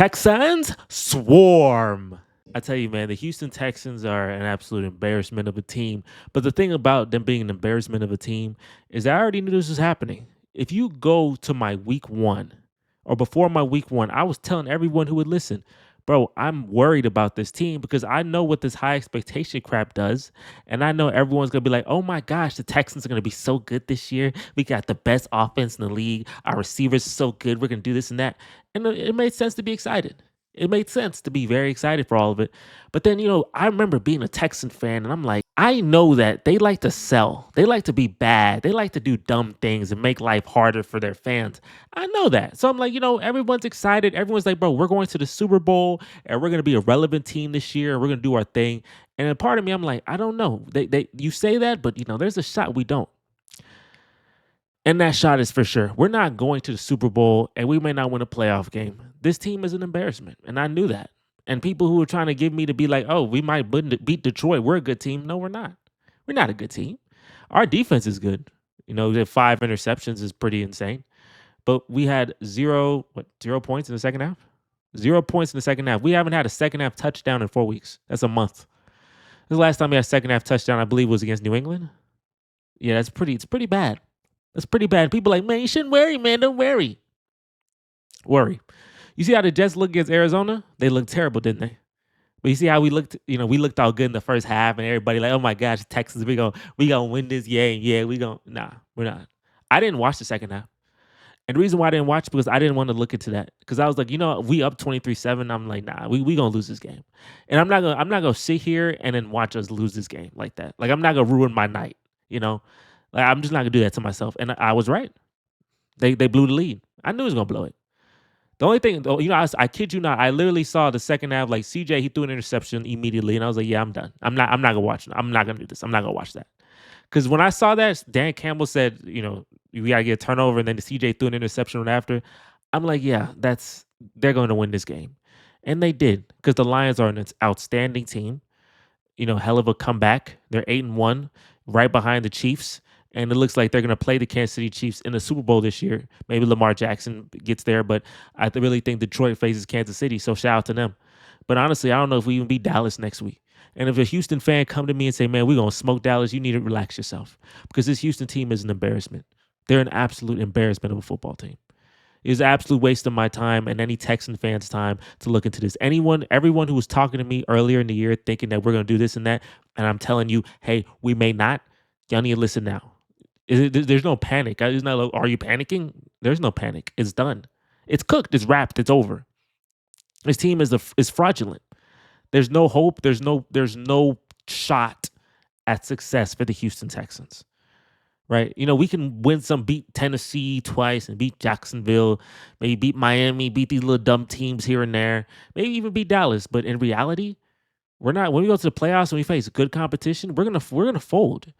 Texans swarm. I tell you, man, the Houston Texans are an absolute embarrassment of a team. But the thing about them being an embarrassment of a team is I already knew this was happening. If you go to my week one or before my week one, I was telling everyone who would listen, bro, I'm worried about this team because I know what this high expectation crap does. And I know everyone's going to be like, oh my gosh, the Texans are going to be so good this year. We got the best offense in the league. Our receivers are so good. We're going to do this and that. And it made sense to be excited. It made sense to be very excited for all of it. But then, I remember being a Texan fan and I'm like, I know that they like to sell. They like to be bad. They like to do dumb things and make life harder for their fans. I know that. So I'm like, everyone's excited. Everyone's like, bro, we're going to the Super Bowl and we're going to be a relevant team this year. And we're going to do our thing. And then part of me, I'm like, I don't know. You say that, but there's a shot we don't. And that shot is for sure. We're not going to the Super Bowl and we may not win a playoff game. This team is an embarrassment. And I knew that. And people who were trying to give me to be like, oh, we might beat Detroit. We're a good team. No, we're not. We're not a good team. Our defense is good. We had 5 interceptions is pretty insane. But we had 0 points in the second half? 0 points in the second half. We haven't had a second half touchdown in 4 weeks. That's a month. The last time we had a second half touchdown, I believe, was against New England. Yeah, it's pretty bad. That's pretty bad. People like, man, you shouldn't worry, man. Don't worry. Worry. You see how the Jets look against Arizona? They looked terrible, didn't they? But you see how we looked, we looked all good in the first half and everybody like, oh my gosh, Texans, we gonna win this. Yeah, nah, we're not. I didn't watch the second half. And the reason why I didn't watch because I didn't want to look into that. Because I was like, we up 23-7. I'm like, nah, we gonna lose this game. And I'm not gonna sit here and then watch us lose this game like that. Like I'm not gonna ruin my night, Like I'm just not gonna do that to myself. And I was right. They blew the lead. I knew he was gonna blow it. The only thing, I kid you not, I literally saw the second half, like CJ, he threw an interception immediately, and I was like, yeah, I'm done. I'm not gonna watch it. I'm not gonna do this. I'm not gonna watch that. Because when I saw that, Dan Campbell said, we gotta get a turnover, and then the CJ threw an interception right after. I'm like, yeah, they're going to win this game. And they did, because the Lions are an outstanding team. Hell of a comeback. They're 8-1, right behind the Chiefs. And it looks like they're going to play the Kansas City Chiefs in the Super Bowl this year. Maybe Lamar Jackson gets there, but I really think Detroit faces Kansas City, so shout out to them. But honestly, I don't know if we even beat Dallas next week. And if a Houston fan come to me and say, man, we're going to smoke Dallas, you need to relax yourself because this Houston team is an embarrassment. They're an absolute embarrassment of a football team. It's an absolute waste of my time and any Texan fans' time to look into this. Everyone who was talking to me earlier in the year thinking that we're going to do this and that, and I'm telling you, hey, we may not, y'all need to listen now. There's no panic. It's not like, are you panicking? There's no panic. It's done. It's cooked. It's wrapped. It's over. This team is fraudulent. There's no hope. There's no shot at success for the Houston Texans. Right? We can beat Tennessee twice and beat Jacksonville, maybe beat Miami, beat these little dumb teams here and there, maybe even beat Dallas. But in reality, we're not. When we go to the playoffs and we face good competition, we're gonna fold.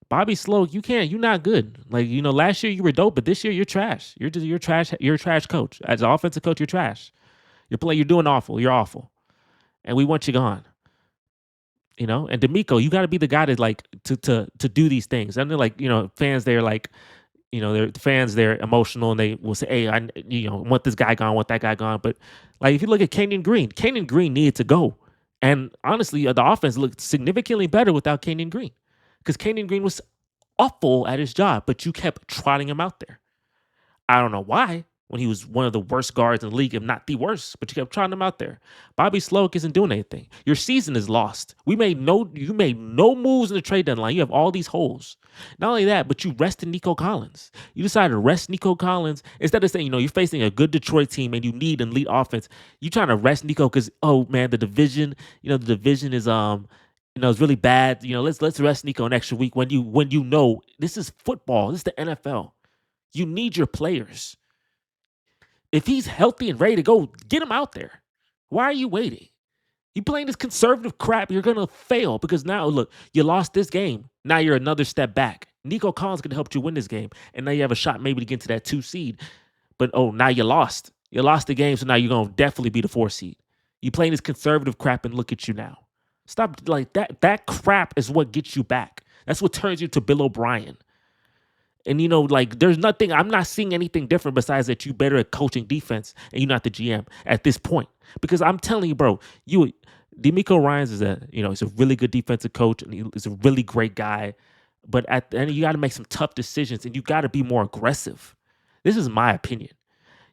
Bobby Sloak, you're not good. Like, last year you were dope, but this year you're trash. You're trash. You're a trash coach. As an offensive coach, you're trash. You're doing awful. You're awful. And we want you gone. And D'Amico, you got to be the guy to do these things. And they're like, fans, they're like, they're emotional and they will say, hey, I want this guy gone, want that guy gone. But like, if you look at Kenyon Green needed to go. And honestly, the offense looked significantly better without Kenyon Green. Because Kenyon Green was awful at his job, but you kept trotting him out there. I don't know why, when he was one of the worst guards in the league, if not the worst, but you kept trotting him out there. Bobby Sloak isn't doing anything. Your season is lost. You made no moves in the trade deadline. You have all these holes. Not only that, but you rested Nico Collins. You decided to rest Nico Collins instead of saying, you're facing a good Detroit team and you need an elite offense. You trying to rest Nico because, oh man, the division is it's really bad. Let's rest Nico an extra week when you know this is football. This is the NFL. You need your players. If he's healthy and ready to go, get him out there. Why are you waiting? You playing this conservative crap, you're going to fail because now, look, you lost this game. Now you're another step back. Nico Collins could help you win this game. And now you have a shot maybe to get to that 2 seed. But, now you lost. You lost the game, so now you're going to definitely be the 4 seed. You playing this conservative crap and look at you now. Stop like that. That crap is what gets you back. That's what turns you to Bill O'Brien. And, there's nothing, I'm not seeing anything different besides that you better at coaching defense and you're not the GM at this point. Because I'm telling you, bro, D'Amico Ryans is he's a really good defensive coach and he's a really great guy. But at the end, you got to make some tough decisions and you got to be more aggressive. This is my opinion.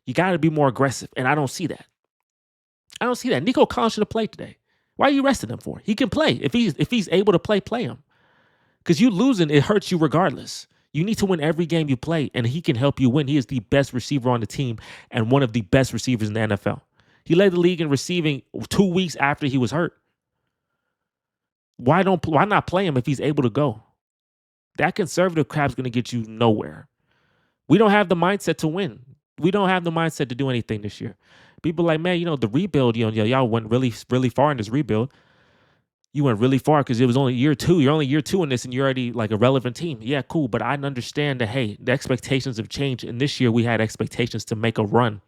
You got to be more aggressive, and I don't see that. I don't see that. Nico Collins should have played today. Why are you resting him for? He can play if he's able to play him. Because you losing, it hurts you regardless. You need to win every game you play, and he can help you win. He is the best receiver on the team and one of the best receivers in the NFL. He led the league in receiving 2 weeks after he was hurt. Why not play him if he's able to go? That conservative crap's going to get you nowhere. We don't have the mindset to win. We don't have the mindset to do anything this year. People are like, man, the rebuild, y'all went really, really far in this rebuild. You went really far because it was only year 2. You're only year 2 in this, and you're already like a relevant team. Yeah, cool. But I understand that, hey, the expectations have changed. And this year we had expectations to make a run.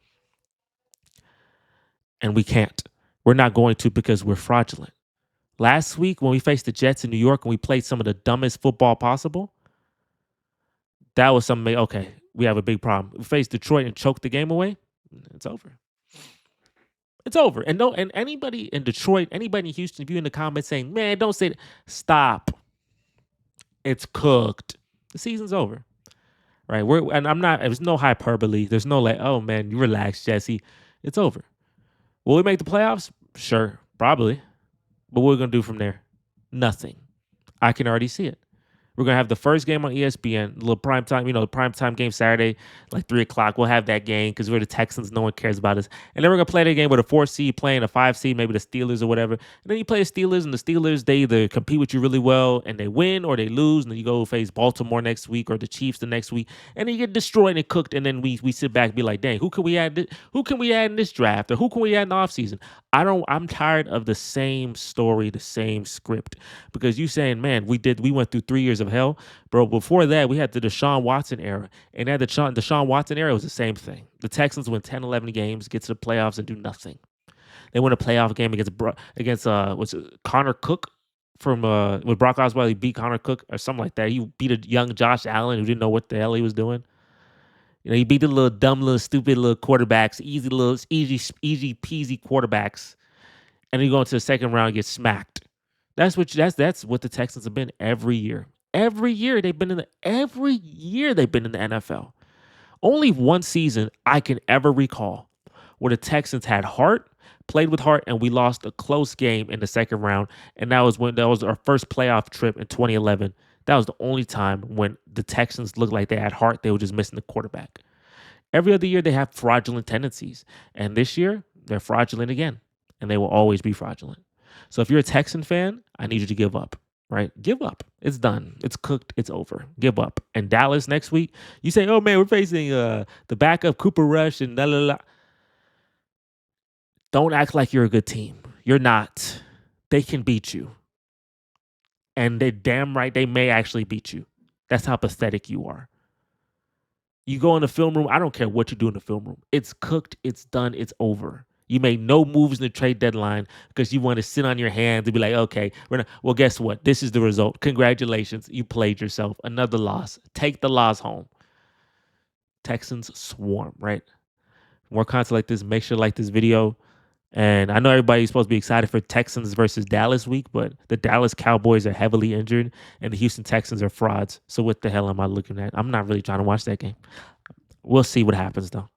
And we can't. We're not going to because we're fraudulent. Last week when we faced the Jets in New York and we played some of the dumbest football possible, that was something, okay, we have a big problem. We faced Detroit and choked the game away. It's over. It's over. And anybody in Detroit, anybody in Houston, if you're in the comments saying, man, don't say that, stop. It's cooked. The season's over. Right? There's no hyperbole. There's no like, oh man, you relax, Jesse. It's over. Will we make the playoffs? Sure, probably. But what are we going to do from there? Nothing. I can already see it. We're going to have the first game on ESPN, a little prime time, the prime time game Saturday, like 3 o'clock. We'll have that game because we're the Texans. No one cares about us. And then we're going to play that game with a 4 seed playing a 5 seed, maybe the Steelers or whatever. And then you play the Steelers, and the Steelers, they either compete with you really well and they win or they lose. And then you go face Baltimore next week or the Chiefs the next week. And then you get destroyed and cooked. And then we sit back and be like, dang, who can we add in this draft? Or who can we add in the offseason? I'm tired of the same story, the same script. Because you saying, man, we went through 3 years of hell. Bro, before that, we had the Deshaun Watson era. And at the Deshaun Watson era, it was the same thing. The Texans win 10, 11 games, get to the playoffs, and do nothing. They win a playoff game against Connor Cook from with Brock Osweiler. He beat Connor Cook or something like that. He beat a young Josh Allen who didn't know what the hell he was doing. He beat the little dumb, little stupid little quarterbacks, easy peasy quarterbacks, and then you go into the second round and get smacked. That's what the Texans have been every year. Every year they've been in the NFL. Only one season I can ever recall where the Texans had heart, played with heart, and we lost a close game in the second round. And that was our first playoff trip in 2011. That was the only time when the Texans looked like they had heart. They were just missing the quarterback. Every other year, they have fraudulent tendencies. And this year, they're fraudulent again. And they will always be fraudulent. So if you're a Texan fan, I need you to give up, right? Give up. It's done. It's cooked. It's over. Give up. And Dallas next week, you say, oh, man, we're facing the backup Cooper Rush and la, la, la. Don't act like you're a good team. You're not. They can beat you. And they're damn right they may actually beat you. That's how pathetic you are. You go in the film room, I don't care what you do in the film room. It's cooked, it's done, it's over. You made no moves in the trade deadline because you want to sit on your hands and be like, okay, well, guess what? This is the result. Congratulations. You played yourself. Another loss. Take the loss home. Texans swarm, right? More content like this, make sure to like this video. And I know everybody's supposed to be excited for Texans versus Dallas week, but the Dallas Cowboys are heavily injured and the Houston Texans are frauds. So what the hell am I looking at? I'm not really trying to watch that game. We'll see what happens, though.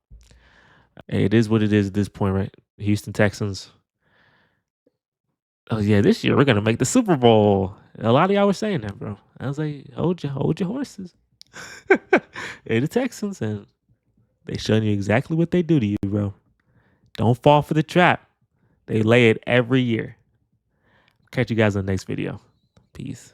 Hey, it is what it is at this point, right? Houston Texans. Oh, yeah, this year we're going to make the Super Bowl. A lot of y'all were saying that, bro. I was like, hold your horses. Hey, the Texans, and they showing you exactly what they do to you, bro. Don't fall for the trap. They lay it every year. Catch you guys on the next video. Peace.